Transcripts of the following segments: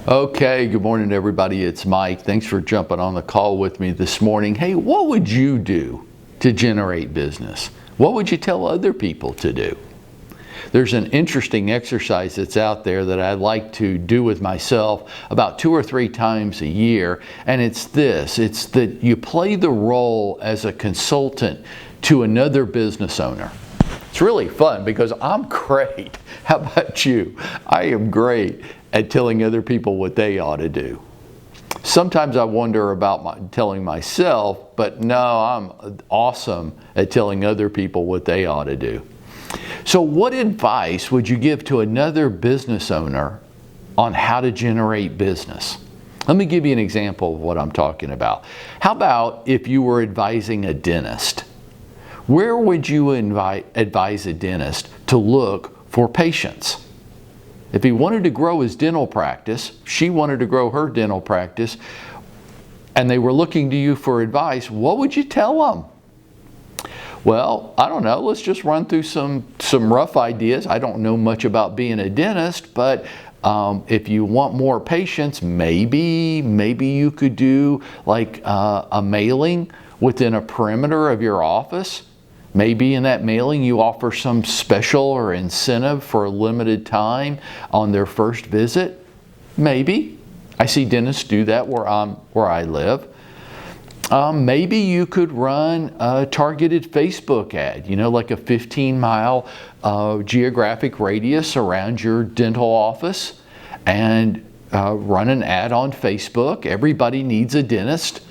Okay, good morning everybody, it's Mike. Thanks for jumping on the call with me this morning. Hey, what would you do to generate business? What would you tell other people to do? There's an interesting exercise that's out there that I like to do with myself about 2 or 3 times a year, and it's this. It's that you play the role as a consultant to another business owner. It's really fun because I'm great. How about you? I am great at telling other people what they ought to do. Sometimes I wonder about telling myself, but no, I'm awesome at telling other people what they ought to do. So what advice would you give to another business owner on how to generate business? Let me give you an example of what I'm talking about. How about if you were advising a dentist? Where would you advise a dentist to look for patients? If he wanted to grow his dental practice, she wanted to grow her dental practice, and they were looking to you for advice, what would you tell them? Well, I don't know. Let's just run through some rough ideas. I don't know much about being a dentist, but if you want more patients, maybe you could do like a mailing within a perimeter of your office. Maybe in that mailing you offer some special or incentive for a limited time on their first visit. Maybe. I see dentists do that where I live. Maybe you could run a targeted Facebook ad, like a 15-mile geographic radius around your dental office, and run an ad on Facebook. Everybody needs a dentist.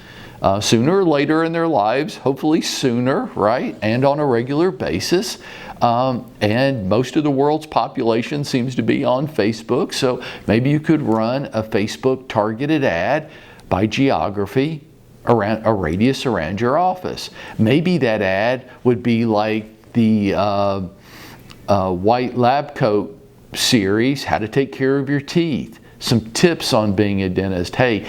Sooner or later in their lives, hopefully sooner, right? And on a regular basis. And most of the world's population seems to be on Facebook, so maybe you could run a Facebook targeted ad by geography around a radius around your office. Maybe that ad would be like the White Lab Coat series, how to take care of your teeth. Some tips on being a dentist. Hey,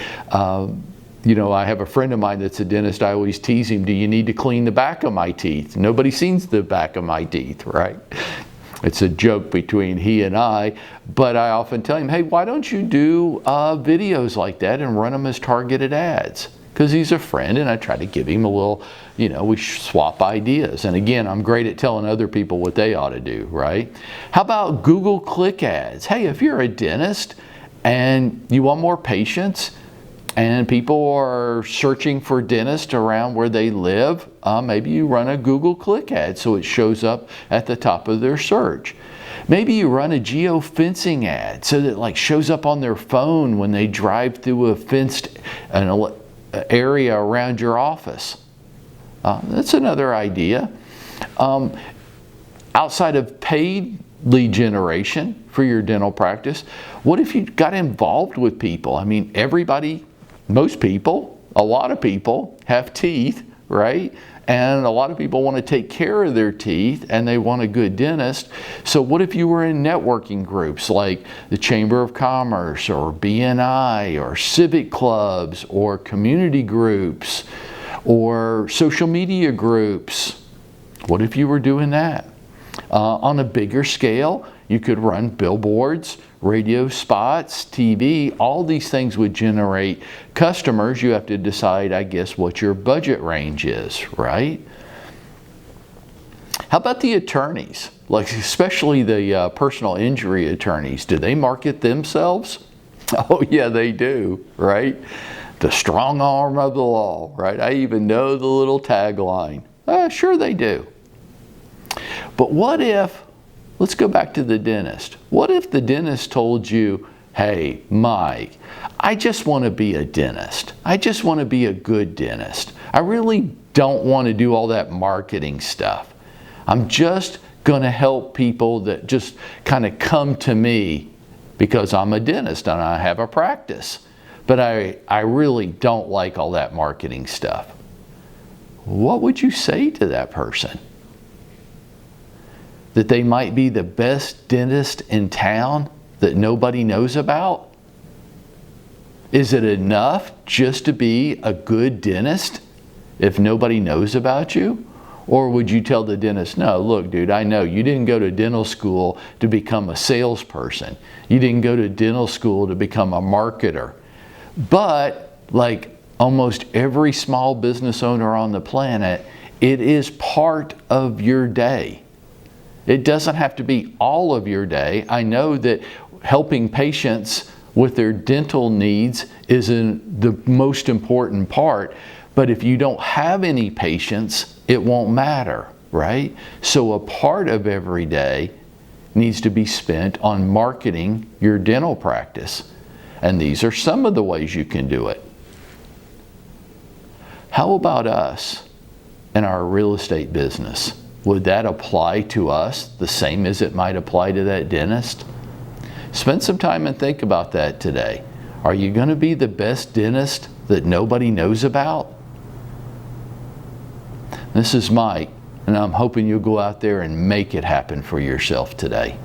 I have a friend of mine that's a dentist. I always tease him, do you need to clean the back of my teeth? Nobody sees the back of my teeth, right? It's a joke between he and I, but I often tell him, hey, why don't you do videos like that and run them as targeted ads? Because he's a friend, and I try to give him a little, we swap ideas. And again, I'm great at telling other people what they ought to do, right? How about Google Click ads? Hey, if you're a dentist and you want more patients, and people are searching for dentists around where they live, maybe you run a Google Click ad so it shows up at the top of their search. Maybe you run a geo-fencing ad so that it shows up on their phone when they drive through a fenced area around your office. That's another idea. Outside of paid lead generation for your dental practice, what if you got involved with people? I mean, most people, a lot of people have teeth, right? And a lot of people want to take care of their teeth and they want a good dentist. So what if you were in networking groups like the Chamber of Commerce or BNI or civic clubs or community groups or social media groups? What if you were doing that? On a bigger scale, you could run billboards, radio spots, TV. All these things would generate customers. You have to decide, I guess, what your budget range is, right? How about the attorneys? Especially the personal injury attorneys. Do they market themselves? Oh, yeah, they do, right? The strong arm of the law, right? I even know the little tagline. Sure they do. But what if, let's go back to the dentist. What if the dentist told you, hey, Mike, I just want to be a dentist. I just want to be a good dentist. I really don't want to do all that marketing stuff. I'm just going to help people that just kind of come to me because I'm a dentist and I have a practice. But I really don't like all that marketing stuff. What would you say to that person? That they might be the best dentist in town that nobody knows about? Is it enough just to be a good dentist if nobody knows about you? Or would you tell the dentist, no, look, dude, I know you didn't go to dental school to become a salesperson. You didn't go to dental school to become a marketer. But like almost every small business owner on the planet, it is part of your day. It doesn't have to be all of your day. I know that helping patients with their dental needs is the most important part, but if you don't have any patients, it won't matter, right? So a part of every day needs to be spent on marketing your dental practice. And these are some of the ways you can do it. How about us and our real estate business? Would that apply to us the same as it might apply to that dentist? Spend some time and think about that today. Are you going to be the best dentist that nobody knows about? This is Mike, and I'm hoping you'll go out there and make it happen for yourself today.